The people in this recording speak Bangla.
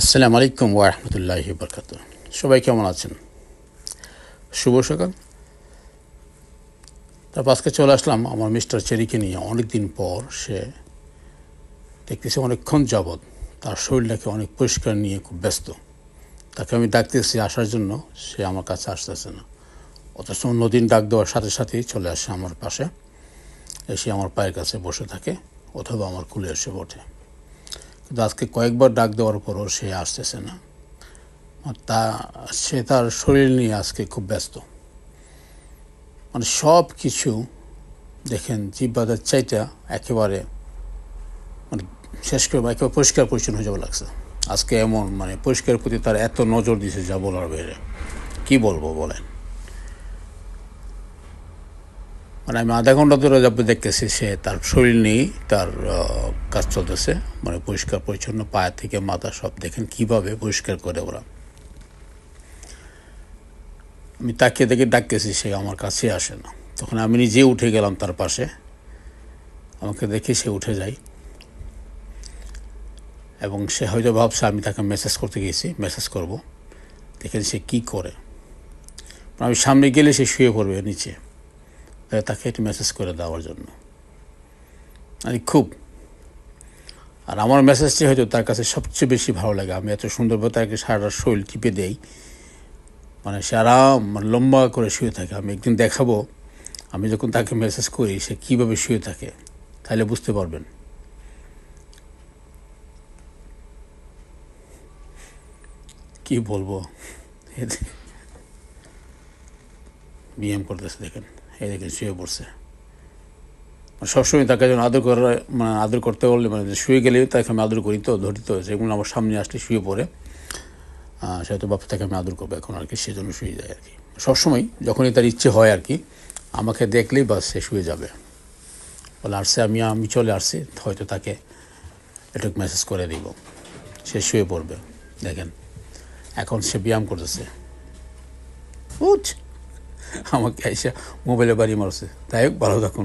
আসসালামু আলাইকুম ওয়া রাহমাতুল্লাহি ওয়া বারাকাতুহু। সবাই কেমন আছেন? শুভ সকাল। তারপর আজকে চলে আসলাম আমার মিস্টার চেরিকে নিয়ে। অনেক দিন পর সে দেখতেছি অনেকক্ষণ যাবৎ তার শরীরটাকে অনেক পরিষ্কার নিয়ে খুব ব্যস্ত। তাকে আমি ডাকতেছি আসার জন্য, সে আমার কাছে আসতেছে না। অথচ অন্যদিন ডাক দেওয়ার সাথে সাথেই চলে আসে আমার পাশে, এসে আমার পায়ের কাছে বসে থাকে অথবা আমার কোলে এসে ওঠে। কিন্তু আজকে কয়েকবার ডাক দেওয়ার পরও সে আসতেছে না। সে তার শরীর নিয়ে আজকে খুব ব্যস্ত। মানে সব কিছু দেখেন জিহ্বার চাইটা একেবারে মানে শেষ করে একেবারে পরিষ্কার পরিচ্ছন্ন হয়ে যাওয়া লাগছে আজকে। এমন মানে পরিষ্কারের প্রতি তার এত নজর দিয়েছে যা বলার বাইরে। কী বলবো বলেন। মানে আমি আধা ঘন্টা ধরে যাবে দেখতেছি সে তার শরীর নিয়েই তার কাজ চলতেছে। মানে পরিষ্কার পরিচ্ছন্ন পায়ের থেকে মাথা সব দেখেন কীভাবে পরিষ্কার করে ওরা। আমি তাকিয়ে দেখে ডাকতেছি, সে আমার কাছে আসে না। তখন আমি নিজে উঠে গেলাম তার পাশে। আমাকে দেখে সে উঠে যায় এবং সে হয়তো ভাবছে আমি তাকে মেসেজ করতে গেছি, মেসেজ করব। দেখেন সে কী করে। আমি সামনে গেলে সে শুয়ে পড়বে নিচে, তাকে একটু মেসেজ করে দেওয়ার জন্য। আমি খুব আর আমার মেসেজটি হয়তো তার কাছে সবচেয়ে বেশি ভালো লাগে। আমি এত সুন্দরভাবে তাকে সারা শরীর টিপে দেই, মানে সে আরাম মানে লম্বা করে শুয়ে থাকে। আমি একদিন দেখাবো আমি যখন তাকে মেসেজ করি সে কীভাবে শুয়ে থাকে, তাহলে বুঝতে পারবেন। কি বলবো, বিএম করতেছে দেখেন, এই দেখেন শুয়ে পড়ছে। সবসময় তাকে যেন আদর করার মানে আদর করতে বললে মানে শুয়ে গেলেই তাকে আমি আদর করি, তো ধরি, তো সেগুলো আমার সামনে আসলে শুয়ে পড়ে। সেহেতু বাপ তাকে আমি আদর করবো এখন আর কি, সেজন্য শুয়ে যায় আর কি। সবসময় যখনই তার ইচ্ছে হয় আর কি, আমাকে দেখলেই বাস সে শুয়ে যাবে। বলে আসছে, আমি চলে আসছি, হয়তো তাকে একটু মেসেজ করে দিব, সে শুয়ে পড়বে। দেখেন এখন সে ব্যায়াম করতেছে। আমাকে এসে মোবাইলে বাড়ি মারছে। তাই হোক, ভালো থাকুন।